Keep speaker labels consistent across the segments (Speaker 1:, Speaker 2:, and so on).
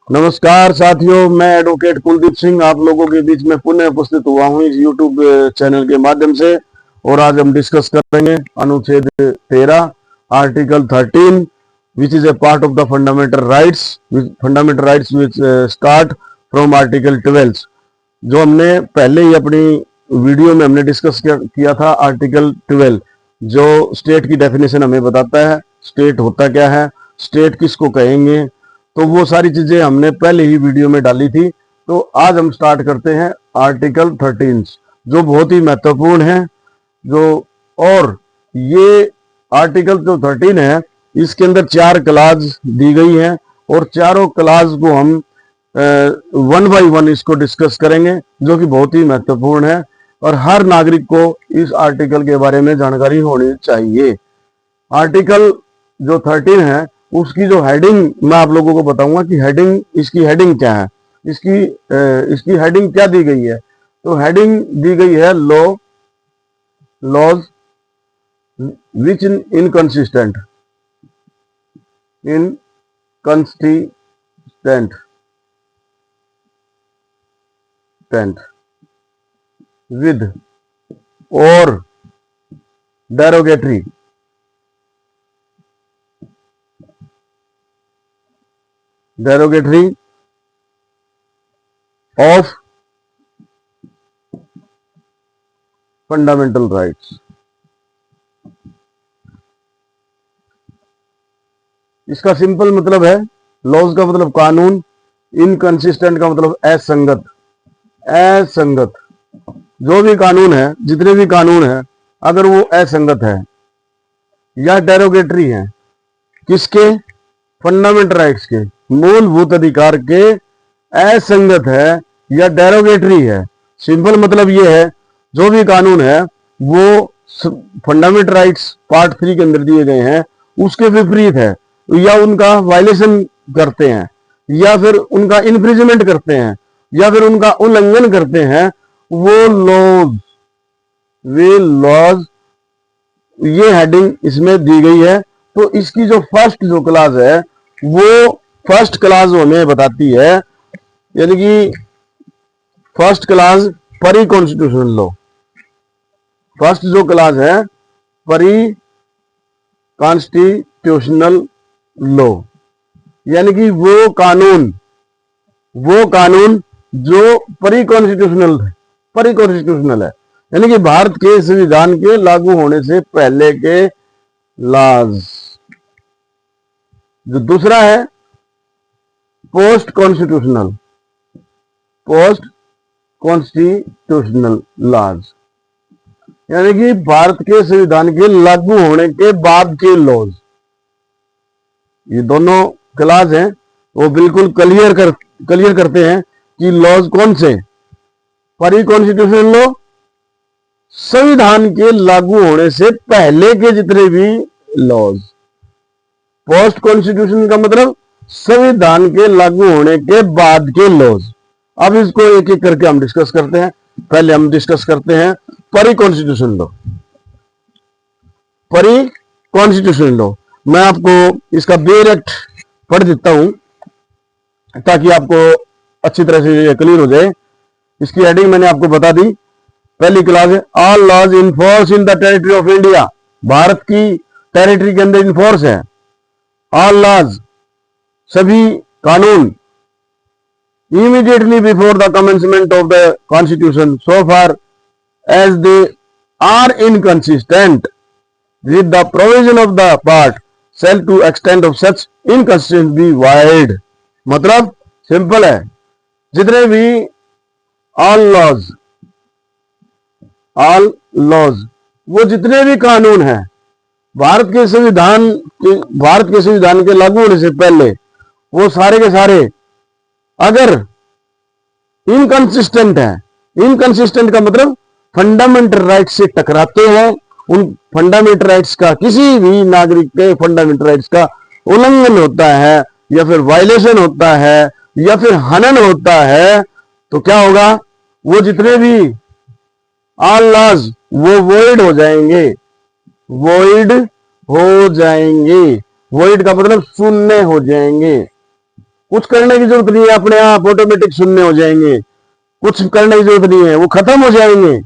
Speaker 1: नमस्कार साथियों, मैं एडवोकेट कुलदीप सिंह आप लोगों के बीच में पुनः उपस्थित हुआ हूं इस यूट्यूब चैनल के माध्यम से। और आज हम डिस्कस करेंगे अनुच्छेद 13 article 13 which is a part of the fundamental rights which start from article 12। जो हमने पहले ही अपनी वीडियो में हमने डिस्कस किया था आर्टिकल 12, जो स्टेट की डेफिनेशन हमें बताता है, स्टेट होता क्या है, स्टेट किसको कहेंगे, तो वो सारी चीजें हमने पहले ही वीडियो में डाली थी। तो आज हम स्टार्ट करते हैं आर्टिकल 13 जो बहुत ही महत्वपूर्ण है। और ये आर्टिकल जो 13 है इसके अंदर 4 क्लाज दी गई हैं और चारों क्लाज को हम वन बाय वन इसको डिस्कस करेंगे, जो कि बहुत ही महत्वपूर्ण है और हर नागरिक को इस आर्टिकल के बारे में जानकारी होनी चाहिए। आर्टिकल जो 13 है उसकी जो हेडिंग मैं आप लोगों को बताऊंगा कि इसकी हेडिंग क्या है, इसकी हेडिंग क्या दी गई है। तो हेडिंग दी गई है लॉज विच इनकंसिस्टेंट विद और derogatory of fundamental rights। इसका सिंपल मतलब है, लॉज का मतलब कानून, इनकंसिस्टेंट का मतलब असंगत। जो भी कानून है, जितने भी कानून है, अगर वो असंगत है या डेरोगेटरी है, किसके, फंडामेंटल राइट्स के, मूलभूत अधिकार के असंगत है या डेरोगेटरी है। सिंपल मतलब ये है, जो भी कानून है वो फंडामेंटल राइट्स पार्ट 3 के अंदर दिए गए हैं उसके विपरीत है, या उनका वायलेशन करते हैं, या फिर उनका इन्फ्रिजमेंट करते हैं, या फिर उनका उल्लंघन करते हैं, वे लॉज ये हेडिंग इसमें दी गई है। तो इसकी जो फर्स्ट जो क्लास है वो फर्स्ट क्लास हमें बताती है, यानी कि फर्स्ट क्लास परी कॉन्स्टिट्यूशनल लॉ। फर्स्ट जो क्लास है परी कॉन्स्टिट्यूशनल लॉ, यानी कि वो कानून जो परी कॉन्स्टिट्यूशनल है, यानी कि भारत के संविधान के लागू होने से पहले के लॉज। जो दूसरा है पोस्ट कॉन्स्टिट्यूशनल लॉज, यानी कि भारत के संविधान के लागू होने के बाद के लॉज। ये दोनों क्लास हैं वो बिल्कुल क्लियर करते हैं कि लॉज कौन से, परी कॉन्स्टिट्यूशनल लॉ संविधान के लागू होने से पहले के जितने भी लॉज, पोस्ट कॉन्स्टिट्यूशन का मतलब संविधान के लागू होने के बाद के लॉज। अब इसको एक एक करके हम डिस्कस करते हैं। पहले हम डिस्कस करते हैं परी कॉन्स्टिट्यूशन लॉ। मैं आपको इसका बेयर एक्ट पढ़ देता हूं ताकि आपको अच्छी तरह से ये क्लियर हो जाए। इसकी हेडिंग मैंने आपको बता दी। पहली क्लास है all laws in force in the territory of India. भारत की टेरिटरी के अंदर इन फोर्स है। ऑल लॉज सभी कानून immediately before the commencement of the constitution so far as they are inconsistent with the provision of the part shall to extent of such inconsistency be void। मतलब simple है, जितने भी all laws वो जितने भी कानून हैं भारत के संविधान के लागू होने से पहले, वो सारे के सारे अगर इनकंसिस्टेंट है, इनकंसिस्टेंट का मतलब फंडामेंटल राइट्स से टकराते हैं, उन फंडामेंटल राइट्स का, किसी भी नागरिक के फंडामेंटल राइट्स का उल्लंघन होता है या फिर वायलेशन होता है या फिर हनन होता है, तो क्या होगा, वो जितने भी ऑल लॉज वो वॉइड हो जाएंगे। वॉइड का मतलब शून्य हो जाएंगे, कुछ करने की जरूरत नहीं है, अपने आप ऑटोमेटिक शून्य हो जाएंगे, कुछ करने की जरूरत नहीं है, वो खत्म हो जाएंगे।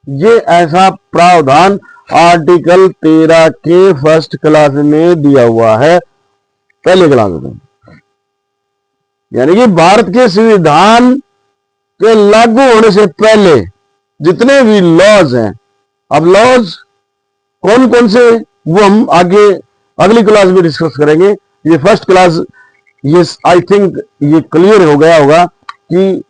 Speaker 1: ये ऐसा प्रावधान आर्टिकल 13 के फर्स्ट क्लास में दिया हुआ है, पहले क्लास में। यानी कि भारत के संविधान के लागू होने से पहले जितने भी लॉज हैं, अब लॉज कौन कौन से वो हम आगे अगली क्लास में डिस्कस करेंगे। ये फर्स्ट क्लास, ये आई थिंक ये क्लियर हो गया होगा कि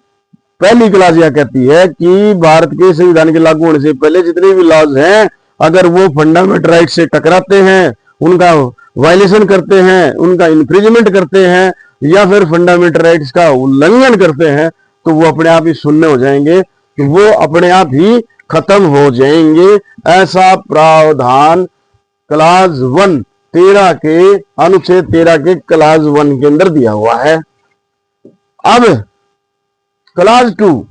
Speaker 1: पहली क्लास यह कहती है कि भारत के संविधान के लागू होने से पहले जितने भी लॉज हैं, अगर वो फंडामेंटल राइट से टकराते हैं, उनका वायलेशन करते हैं, उनका इन्फ्रिंजमेंट करते हैं, या फिर फंडामेंटल राइट्स का उल्लंघन करते हैं, तो वो अपने आप ही शून्य हो जाएंगे, तो वो अपने आप ही खत्म हो जाएंगे। ऐसा प्रावधान क्लास 1 13 के अनुच्छेद 13 के क्लास 1 के अंदर दिया हुआ है। अब क्लास 2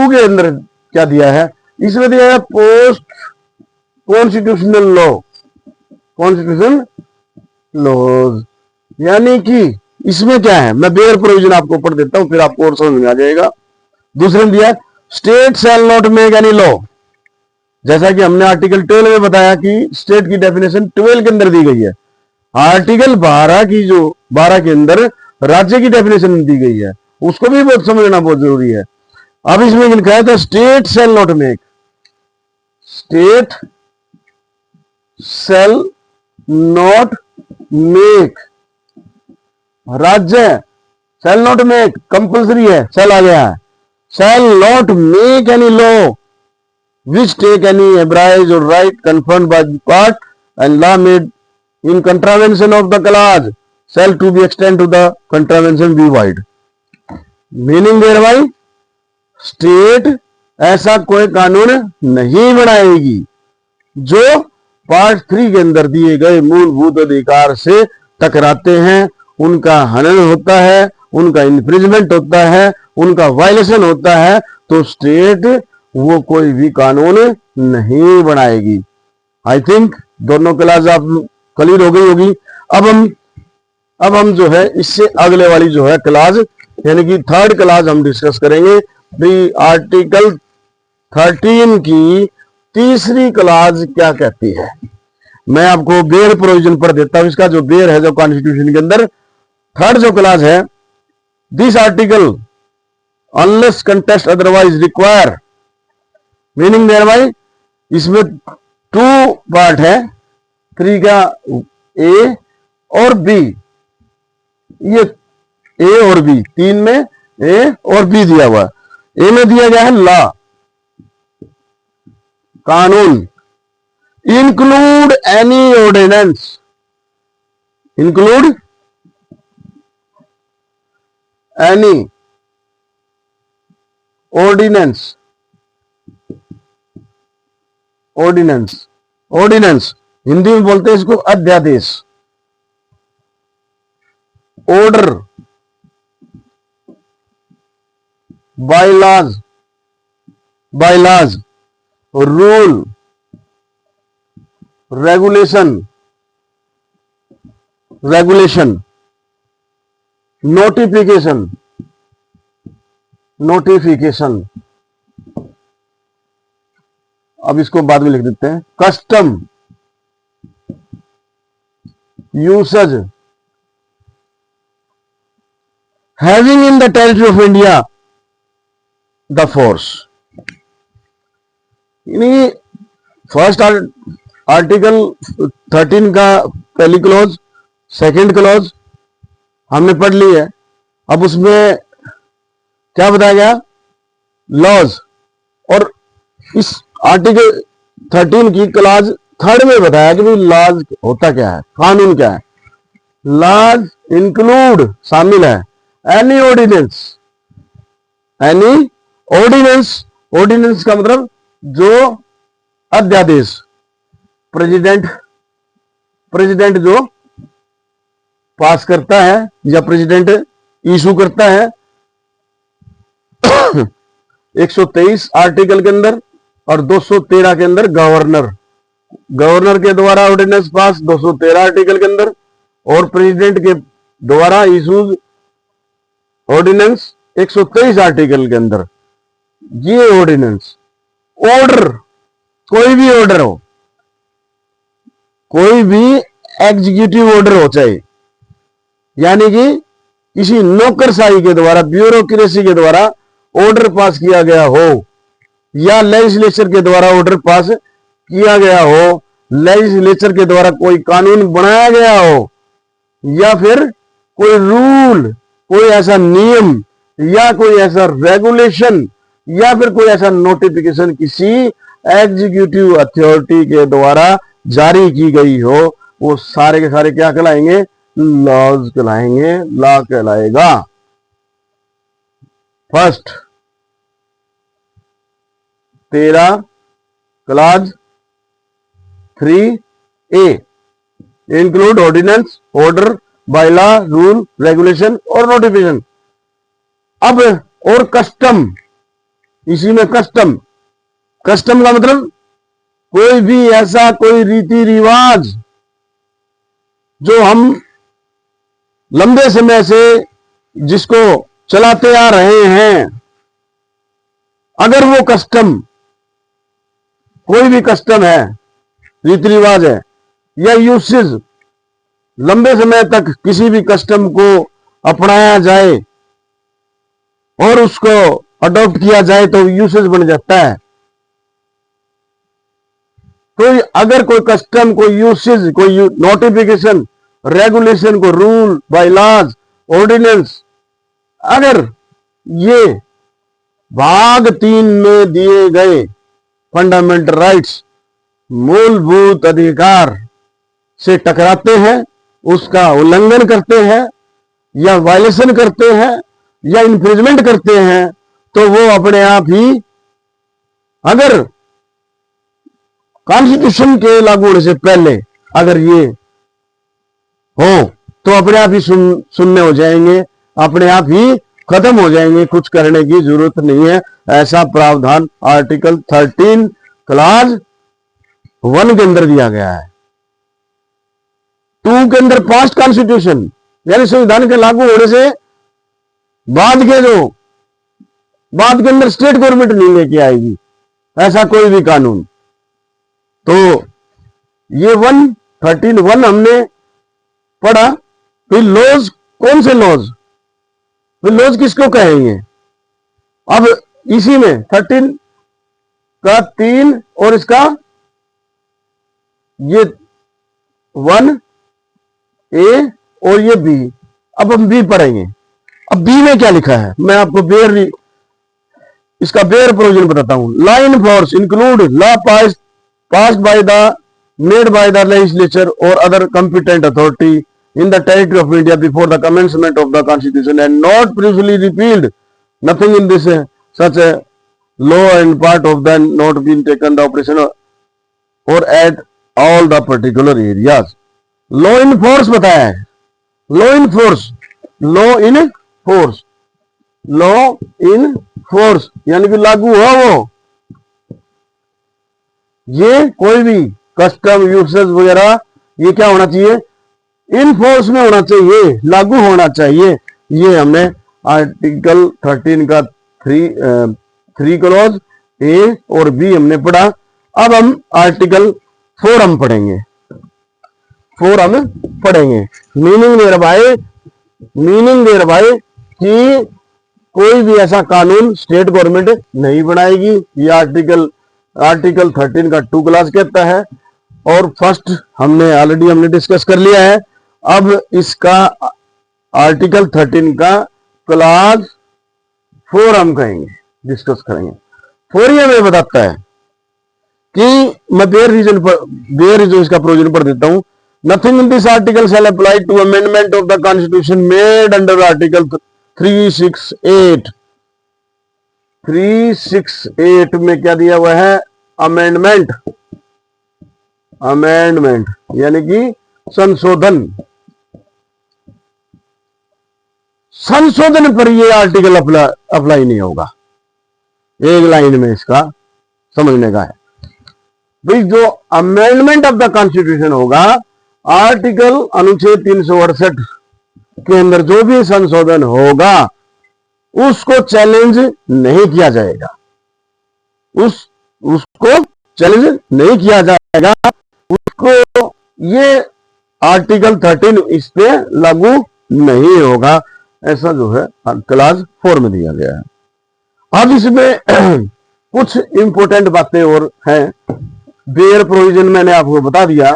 Speaker 1: के अंदर क्या दिया है? इसमें दिया है post constitutional law, constitution laws. यानी कि इसमें क्या है, मैं बेयर प्रोविजन आपको पढ़ देता हूं, फिर आपको और समझ में आ जाएगा। दूसरे में दिया state shall not make any law, जैसा कि हमने आर्टिकल 12 में बताया कि स्टेट की डेफिनेशन 12 के अंदर दी गई है। आर्टिकल 12 के अंदर राज्य की डेफिनेशन दी गई है, उसको भी बहुत समझना बहुत जरूरी है। अब इसमें लिखा है तो state shall not make, state shall not make, राज्य शैल नॉट मेक कंपल्सरी है, शैल आ गया है, shall not make any law which take any abrige or right confirmed by the part and law made in contravention of the clause shall to be extend to the contravention be wide. Meaning thereby state ऐसा कोई कानून नहीं बनाएगी जो part 3 के अंदर दिए गए मूलभूत अधिकार से टकराते हैं, उनका हनन होता है, उनका इन्फ्रिंजमेंट होता है, उनका वायलेशन होता है, तो स्टेट वो कोई भी कानून नहीं बनाएगी। आई थिंक दोनों क्लास आप क्लियर हो गई होगी। अब हम जो है इससे अगले वाली जो है क्लास, यानी कि थर्ड क्लास हम डिस्कस करेंगे। आर्टिकल 13 की तीसरी क्लास क्या कहती है, मैं आपको बेयर प्रोविजन पर देता हूं। इसका जो बेयर है जो कॉन्स्टिट्यूशन के अंदर थर्ड जो क्लास है, this article unless contest otherwise require, meaning thereby इसमें 2 पार्ट है, 3 का ए और बी, ये ए और बी, 3 में ए और बी दिया हुआ। ए में दिया गया है लॉ, कानून, include any ordinance, include any ordinance, ordinance Hindi में बोलते हैं इसको अध्यादेश, order, bylaws, rule, regulation, notification, अब इसको बाद में लिख देते हैं, custom, usage, having in the territory of India the force. यानी फर्स्ट आर्टिकल 13 का पहली क्लॉज, सेकंड क्लॉज हमने पढ़ ली है। अब उसमें क्या बताया गया, लॉज, और इस आर्टिकल 13 की क्लास 3 में बताया कि लॉज होता क्या है, कानून क्या है। लॉज इंक्लूड शामिल है एनी ऑर्डिनेंस का मतलब जो अध्यादेश, प्रेसिडेंट जो पास करता है या प्रेसिडेंट इशू करता है 123 आर्टिकल के अंदर, और 213 के अंदर गवर्नर के द्वारा ऑर्डिनेंस पास 213 आर्टिकल के अंदर, और प्रेसिडेंट के द्वारा इशूज ऑर्डिनेंस 123 आर्टिकल के अंदर, ये ऑर्डिनेंस ऑर्डर, कोई भी ऑर्डर हो, कोई भी एग्जीक्यूटिव ऑर्डर हो, चाहे यानी कि किसी नौकरशाही के द्वारा, ब्यूरोक्रेसी के द्वारा ऑर्डर पास किया गया हो, या लेजिस्लेचर के द्वारा ऑर्डर पास किया गया हो, लेजिस्लेचर के द्वारा कोई कानून बनाया गया हो, या फिर कोई रूल, कोई ऐसा नियम या कोई ऐसा रेगुलेशन या फिर कोई ऐसा नोटिफिकेशन किसी एग्जीक्यूटिव अथॉरिटी के द्वारा जारी की गई हो, वो सारे के सारे क्या कहलाएंगे? लॉज कहलाएंगे, लॉ कहलाएगा। First 13 clause 3A include ordinance, order, bylaw, rule, regulation और नोटिफिकेशन। अब और कस्टम, इसी में कस्टम, कस्टम का मतलब कोई भी ऐसा कोई रीति रिवाज जो हम लंबे समय से जिसको चलाते आ रहे हैं, अगर वो कस्टम, कोई भी कस्टम है, रीति रिवाज है या यूसेज, लंबे समय तक किसी भी कस्टम को अपनाया जाए और उसको अडॉप्ट किया जाए तो यूसेज बन जाता है। तो अगर कोई कस्टम, कोई यूसेज, कोई नोटिफिकेशन, रेगुलेशन, को रूल, बायलॉज, ऑर्डिनेंस, अगर ये भाग 3 में दिए गए फंडामेंटल राइट्स, मूलभूत अधिकार से टकराते हैं, उसका उल्लंघन करते हैं या वायलेशन करते हैं या इन्फ्रिंजमेंट करते हैं, तो वो अपने आप ही, अगर कॉन्स्टिट्यूशन के लागू होने से पहले अगर ये हो तो अपने आप ही सुनने हो जाएंगे, अपने आप ही खत्म हो जाएंगे, कुछ करने की जरूरत नहीं है। ऐसा प्रावधान आर्टिकल 13 क्लॉज 1 के अंदर दिया गया है। 2 के अंदर पास्ट कॉन्स्टिट्यूशन, यानी संविधान के लागू होने से बाद के अंदर स्टेट गवर्नमेंट नहीं लेके आएगी ऐसा कोई भी कानून। तो ये 13(1) हमने पढ़ा। फिर लॉज, कौन से लॉज, फिर लॉज किसको कहेंगे? अब इसी में 13 का 3 और इसका ये 1A और ये B। अब हम B पढ़ेंगे। अब B में क्या लिखा है मैं आपको इसका बेयर प्रोविजन बताता हूं। Law in force include law passed by the made by the legislature or other competent authority in the territory of India before the commencement of the constitution and not previously repealed. Nothing in this such a law and part of the not been taken the operation or at all the particular areas. Law in force बताया है। Law in force, law in force, law in force यानी कि लागू हुआ वो। ये कोई भी कस्टम, यूसेज वगैरह ये क्या होना चाहिए? इन फोर्स में होना चाहिए, लागू होना चाहिए। ये हमने आर्टिकल 13 का 3 क्लॉज A और B हमने पढ़ा। अब हम आर्टिकल 4 हम पढ़ेंगे। 4 हम पढ़ेंगे। मीनिंग दे रहा है कि कोई भी ऐसा कानून स्टेट गवर्नमेंट नहीं बनाएगी। ये आर्टिकल 13 का 2 क्लॉज कहता है। और फर्स्ट हमने डिस्कस कर लिया है। अब इसका आर्टिकल 13 का क्लॉज 4 हम कहेंगे, डिस्कस करेंगे। 4 ये हमें बताता है कि मैं बेयर रीजन इसका प्रोविजन पढ़ देता हूं। Nothing in this article shall apply to amendment of the constitution made under article 368। 368 में क्या दिया हुआ है? अमेंडमेंट यानी कि संशोधन पर ये आर्टिकल अप्लाई नहीं होगा। एक लाइन में इसका समझने का है भाई। जो अमेंडमेंट ऑफ द कॉन्स्टिट्यूशन होगा, आर्टिकल अनुच्छेद 368 के अंदर जो भी संशोधन होगा उसको चैलेंज नहीं किया जाएगा, उसको चैलेंज नहीं किया जाएगा, उसको ये आर्टिकल 13 इस पे लागू नहीं होगा, ऐसा जो है क्लास 4 में दिया गया है। अब इसमें कुछ इंपॉर्टेंट बातें और हैं। बेयर प्रोविजन मैंने आपको बता दिया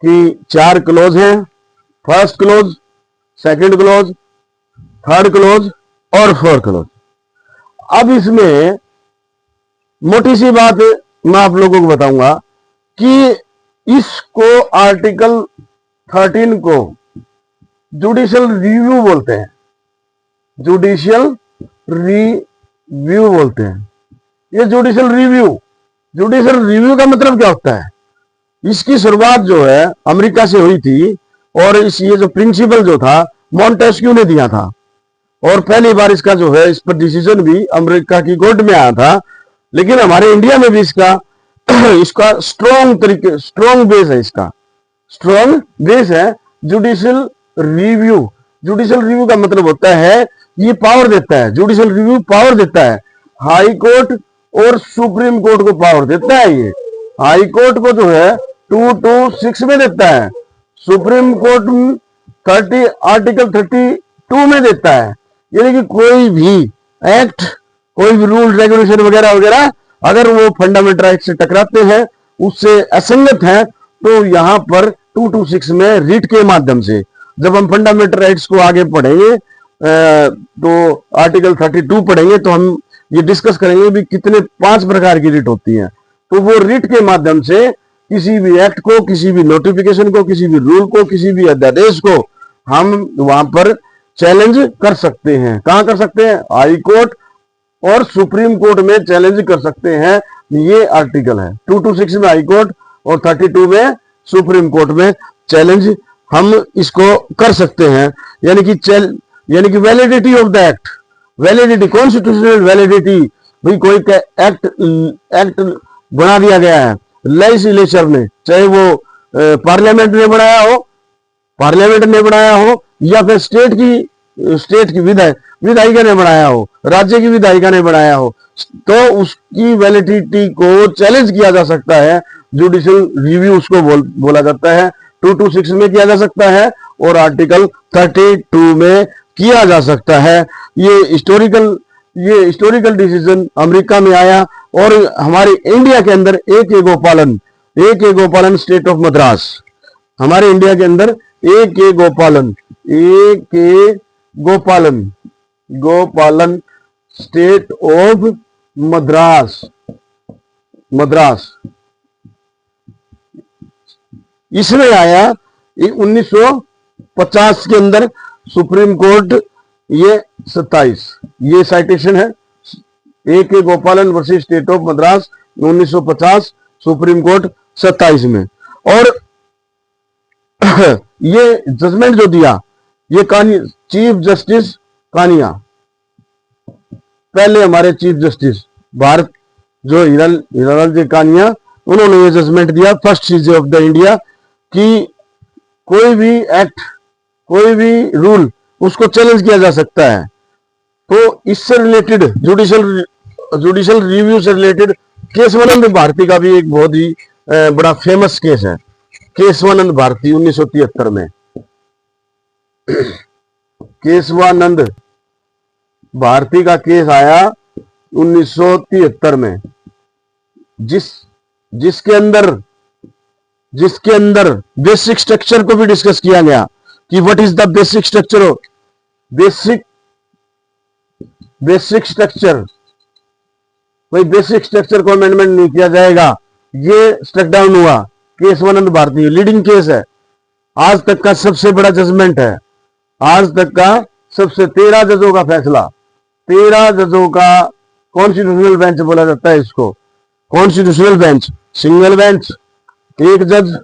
Speaker 1: कि 4 क्लोज हैं, first close, second close, third close और फोर्थ क्लोज। अब इसमें मोटी सी बात मैं आप लोगों को बताऊंगा कि इसको आर्टिकल 13 को जुडिशियल रिव्यू बोलते हैं, जुडिशियल रिव्यू बोलते हैं। ये जुडिशियल रिव्यू का मतलब क्या होता है? इसकी शुरुआत जो है अमेरिका से हुई थी और ये जो प्रिंसिपल जो था मॉन्टेस्क्यू ने दिया था और पहली बार इसका जो है इस पर डिसीजन भी अमेरिका की कोर्ट में आया था। लेकिन हमारे इंडिया में भी इसका स्ट्रॉन्ग बेस है, इसका स्ट्रॉन्ग बेस है जुडिशियल रिव्यू। जुडिशियल रिव्यू का मतलब होता है ये पावर देता है, जुडिशियल रिव्यू पावर देता है, हाई कोर्ट और सुप्रीम कोर्ट को पावर देता है। ये हाई कोर्ट को जो है 226 में देता है, सुप्रीम कोर्ट आर्टिकल 32 में देता है। यानी कि कोई भी एक्ट, कोई भी रूल रेगुलेशन वगैरह वगैरह अगर वो फंडामेंटल राइट से टकराते हैं, उससे असंगत है, तो यहां पर 226 में रिट के माध्यम से जब हम फंडामेंटल राइट्स को आगे पढ़ेंगे तो आर्टिकल 32 पढ़ेंगे तो हम ये डिस्कस करेंगे भी कितने 5 प्रकार की रिट होती हैं। तो वो रिट के माध्यम से किसी भी एक्ट को, किसी भी नोटिफिकेशन को, किसी भी रूल को, किसी भी अध्यादेश को हम वहां पर चैलेंज कर सकते हैं। कहां कर सकते हैं? हाई कोर्ट और सुप्रीम कोर्ट में चैलेंज कर सकते हैं। ये आर्टिकल है 226 में हाई कोर्ट और 32 में सुप्रीम कोर्ट में चैलेंज हम इसको कर सकते हैं। यानी कि validity of the act, validity, constitutional validity. भाई कोई एक्ट बना दिया गया है लेजिस्लेचर ने, चाहे वो पार्लियामेंट ने बनाया हो या फिर स्टेट की विधायिका ने बनाया हो, राज्य की विधायिका ने बनाया हो, तो उसकी वैलिडिटी को चैलेंज किया जा सकता है। जुडिशियल रिव्यू उसको बोला जाता है। 226 में किया जा सकता है और आर्टिकल 32 में किया जा सकता है। ये हिस्टोरिकल डिसीजन अमेरिका में आया और हमारे इंडिया के अंदर एक गोपालन स्टेट ऑफ मद्रास, हमारे इंडिया के अंदर एक गोपालन स्टेट ऑफ मद्रास इसमें आया 1950 के अंदर। सुप्रीम कोर्ट ये 27, ये साइटेशन है, एक गोपालन versus state of Madras 1950, supreme court 27 में। और ये जजमेंट जो दिया ये चीफ जस्टिस कानिया, पहले हमारे चीफ जस्टिस भारत जो हीरालाल जी कानिया, उन्होंने ये जजमेंट दिया फर्स्ट चीज ऑफ द इंडिया कि कोई भी एक्ट, कोई भी रूल उसको चैलेंज किया जा सकता है। तो इससे रिलेटेड जुडिशियल रिव्यू से रिलेटेड केशवानंद भारती का भी एक बहुत ही बड़ा फेमस केस है, केशवानंद भारती 1973 में। केशवानंद भारती का केस आया 1973 में, जिसके अंदर बेसिक स्ट्रक्चर को भी डिस्कस किया गया कि what is the basic structure भाई बेसिक स्ट्रक्चर को अमेंडमेंट नहीं किया जाएगा, ये स्ट्रक डाउन हुआ। केशवानंद भारती लीडिंग केस है, आज तक का सबसे बड़ा जजमेंट है, आज तक का सबसे 13 जजों का फैसला, 13 जजों का कॉन्स्टिट्यूशनल बेंच बोला जाता है इसको, कॉन्स्टिट्यूशनल बेंच। सिंगल बेंच, एक जज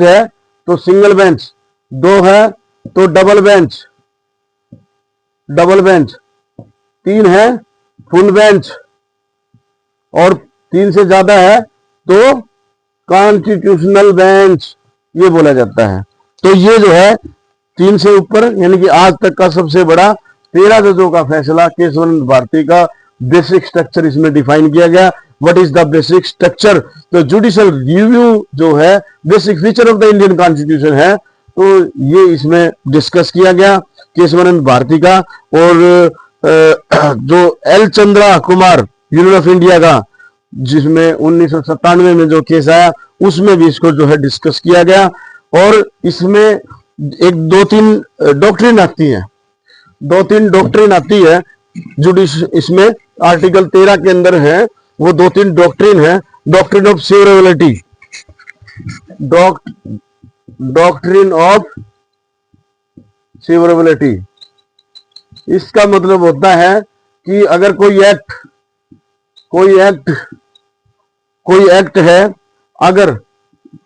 Speaker 1: है तो सिंगल बेंच, 2 है तो डबल बेंच, 3 है फुल बेंच और 3 से ज्यादा है तो कॉन्स्टिट्यूशनल बेंच ये बोला जाता है। तो ये जो है 3 से ऊपर, यानी कि आज तक का सबसे बड़ा 13 जजों का फैसला केशवानंद भारती का बेसिक स्ट्रक्चर इसमें डिफाइन किया गया। What is the basic structure? तो जुडिशियल रिव्यू जो है basic feature of the Indian constitution है, तो ये इसमें डिस्कस किया गया केशवानंद भारती का। और जो L Chandra Kumar union of India का, जिसमें 1997 में जो केस आया, उसमें भी इसको जो है डिस्कस किया गया। और इसमें एक 2-3 डॉक्ट्रिन आती है, 2-3 डॉक्ट्रिन आती है इसमें आर्टिकल 13 के अंदर है, वो 2-3 डॉक्ट्रिन है। Doctrine of severability, doctrine of severability, इसका मतलब होता है कि अगर कोई एक्ट है, अगर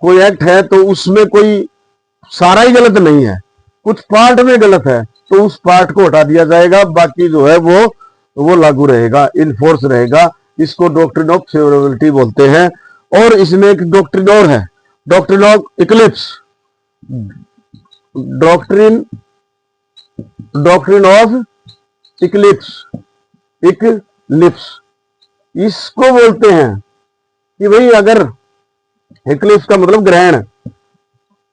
Speaker 1: कोई एक्ट है तो उसमें कोई सारा ही गलत नहीं है, कुछ पार्ट में गलत है, तो उस पार्ट को हटा दिया जाएगा, बाकी जो है वो लागू रहेगा, इनफोर्स रहेगा। इसको डॉक्ट्रिन ऑफ फेवरेबिलिटी बोलते हैं। और इसमें एक डॉक्ट्रिन और है, doctrine of Eclipse, doctrine of Eclipse, इसको बोलते हैं कि भाई अगर इक्लिप्स का मतलब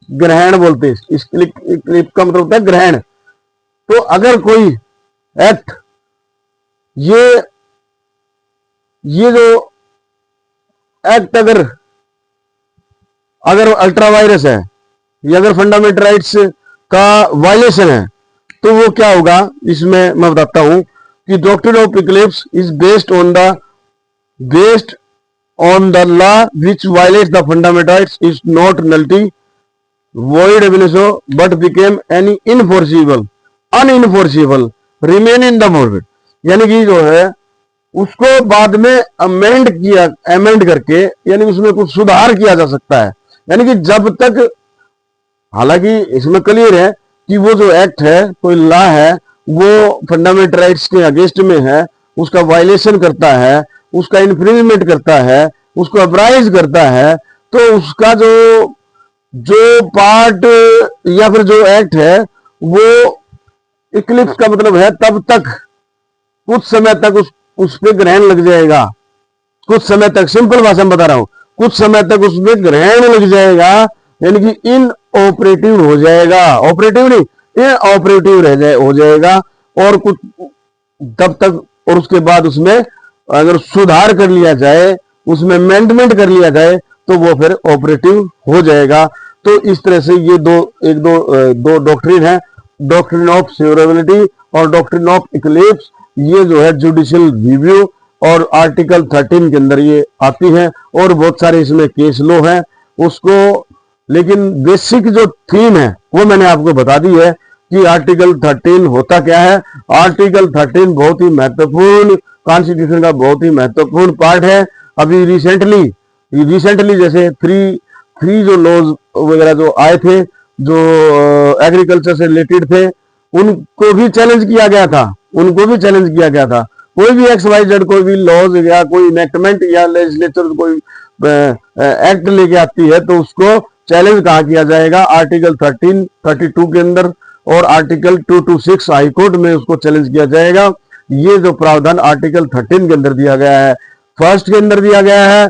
Speaker 1: ग्रहण बोलते हैं, इक्लिप्स का मतलब होता है ग्रहण। तो अगर कोई एक्ट, ये जो एक्ट अगर अल्ट्रा वायरस है, या अगर फंडामेंटल राइट्स का वायलेशन है, तो वो क्या होगा, इसमें मैं बताता हूं कि doctrine of eclipse is based on the law which violates the fundamental rights is not nullity void ab initio but became any unenforceable remain in the morbid. यानी कि जो है उसको बाद में अमेंड करके, यानी उसमें कुछ सुधार किया जा सकता है। यानी कि जब तक, हालांकि इसमें क्लियर है कि वो जो एक्ट है, कोई लॉ है, वो फंडामेंटल राइट्स के अगेंस्ट में है, उसका वायलेशन करता है, उसका इन्फ्रिंजमेंट करता है, उसको अप्राइज करता है, तो उसका जो पार्ट या फिर जो एक्ट है, वो इक्लिप्स का मतलब है तब तक, कुछ समय तक उस पे ग्रहण लग जाएगा, कुछ समय तक, सिंपल भाषा में बता रहा हूं, कुछ समय तक उसमें ग्रहण लग जाएगा, यानी कि इन ऑपरेटिव हो जाएगा, ऑपरेटिव नहीं, इन ऑपरेटिव हो जाएगा। और कुछ तब तक, और उसके बाद उसमें अगर सुधार कर लिया जाए, उसमें अमेंडमेंट कर लिया जाए, तो वो फिर ऑपरेटिव हो जाएगा। तो इस तरह से ये दो डॉक्ट्रिन है, डॉक्ट्रिन ऑफ सेवरेबिलिटी और डॉक्ट्रिन ऑफ इक्लिप्स। ये जो है जुडिशियल रिव्यू और आर्टिकल 13 के अंदर ये आती है, और बहुत सारे इसमें केस लो है उसको। लेकिन बेसिक जो थीम है वो मैंने आपको बता दी है कि आर्टिकल 13 होता क्या है। आर्टिकल 13 बहुत ही महत्वपूर्ण, कॉन्स्टिट्यूशन का बहुत ही महत्वपूर्ण पार्ट है। अभी रिसेंटली जैसे थ्री जो लॉज वगैरह जो आए थे, जो एग्रीकल्चर से रिलेटेड थे, उनको भी चैलेंज किया गया था। कोई भी XYZ कोई भी लॉज या कोई इनेक्टमेंट या लेजिस्लेचर कोई एक्ट लेके आती है, तो उसको चैलेंज कहाँ किया जाएगा, आर्टिकल 13, 32 के अंदर, और आर्टिकल 226 हाईकोर्ट में उसको चैलेंज किया जाएगा। ये जो प्रावधान आर्टिकल 13 के अंदर दिया गया है, फर्स्ट के अंदर दिया गया है,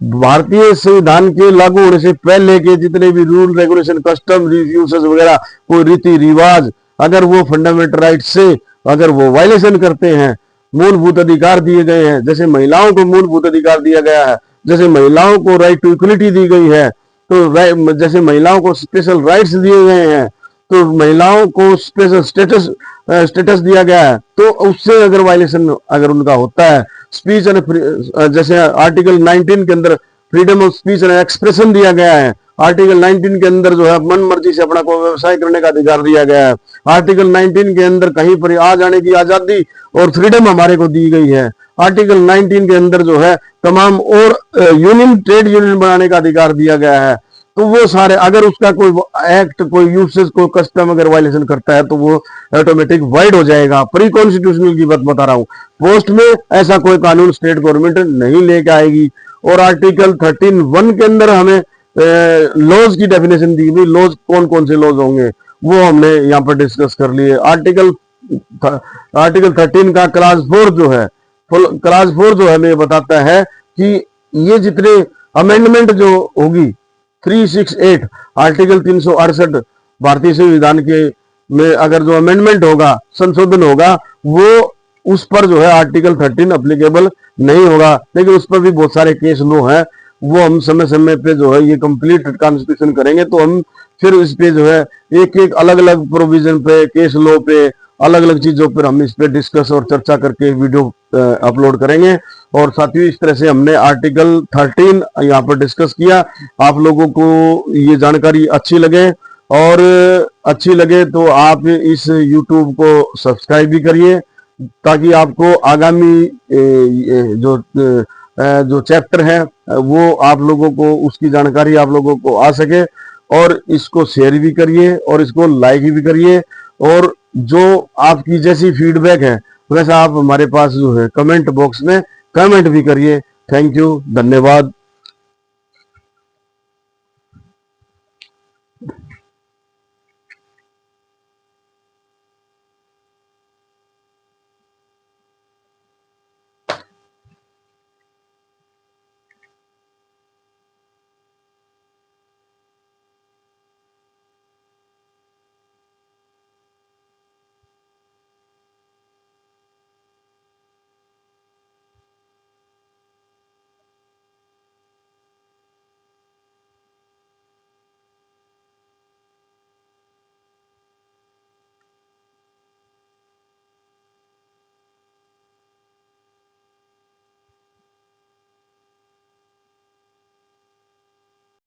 Speaker 1: भारतीय संविधान के लागू होने से पहले के जितने भी रूल रेगुलेशन, कस्टम, यूसेज वगैरह, कोई रीति रिवाज, अगर वो फंडामेंटल राइट से अगर वो वायलेशन करते हैं, मूलभूत अधिकार दिए गए हैं, जैसे महिलाओं को मूलभूत अधिकार दिया गया है, जैसे महिलाओं को राइट टू इक्वलिटी दी गई है, तो जैसे महिलाओं को स्पेशल राइट्स दिए गए हैं, तो महिलाओं को स्पेशल स्टेटस दिया गया है, तो उससे अगर वायलेशन अगर उनका होता है, स्पीच एंड, जैसे आर्टिकल 19 के अंदर freedom of speech and expression दिया गया है, आर्टिकल 19 के अंदर जो है मन मर्जी से अपना को व्यवसाय करने का अधिकार दिया गया है, आर्टिकल 19 के अंदर कहीं पर आ जाने की आजादी और फ्रीडम हमारे को दी गई है, आर्टिकल 19 के अंदर जो है तमाम और ट्रेड यूनियन बनाने का अधिकार दिया गया है। तो वो सारे, अगर उसका कोई एक्ट, कोई यूसेज, कोई कस्टम अगर वायलेशन करता है, तो वो ऑटोमेटिक वाइड हो जाएगा। प्री कॉन्स्टिट्यूशनल की बात बता रहा हूं, पोस्ट में ऐसा कोई कानून स्टेट गवर्नमेंट नहीं लेके आएगी। और आर्टिकल 13(1) के अंदर हमें लॉज की डेफिनेशन दी गई, लॉज कौन कौन से लॉज होंगे, वो हमने यहाँ पर डिस्कस कर लिए। आर्टिकल 13 का क्लास 4 जो है, क्लास 4 जो है हमें बताता है कि ये जितने अमेंडमेंट जो होगी 368 आर्टिकल 368 भारतीय संविधान के में अगर जो अमेंडमेंट होगा, संशोधन होगा, वो उस पर जो है आर्टिकल 13 अप्लीकेबल नहीं होगा। लेकिन उस पर भी बहुत सारे केस लो हैं, वो हम समय समय पे जो है ये कंप्लीट कॉन्स्टिट्यूशन करेंगे तो हम फिर इस पे जो है एक एक अलग अलग प्रोविजन पे, केस लो पे, अलग अलग चीजों पर हम इस पे डिस्कस और चर्चा करके वीडियो अपलोड करेंगे। और साथ ही इस तरह से हमने आर्टिकल 13 यहाँ पर डिस्कस किया। आप लोगों को ये जानकारी अच्छी लगे और अच्छी लगे तो आप इस YouTube को सब्सक्राइब भी करिए, ताकि आपको आगामी जो चैप्टर है वो आप लोगों को उसकी जानकारी आप लोगों को आ सके। और इसको शेयर भी करिए और इसको लाइक भी करिए। और जो आपकी जैसी फीडबैक है वैसा आप हमारे पास जो है कमेंट बॉक्स में कमेंट भी करिए। थैंक यू, धन्यवाद।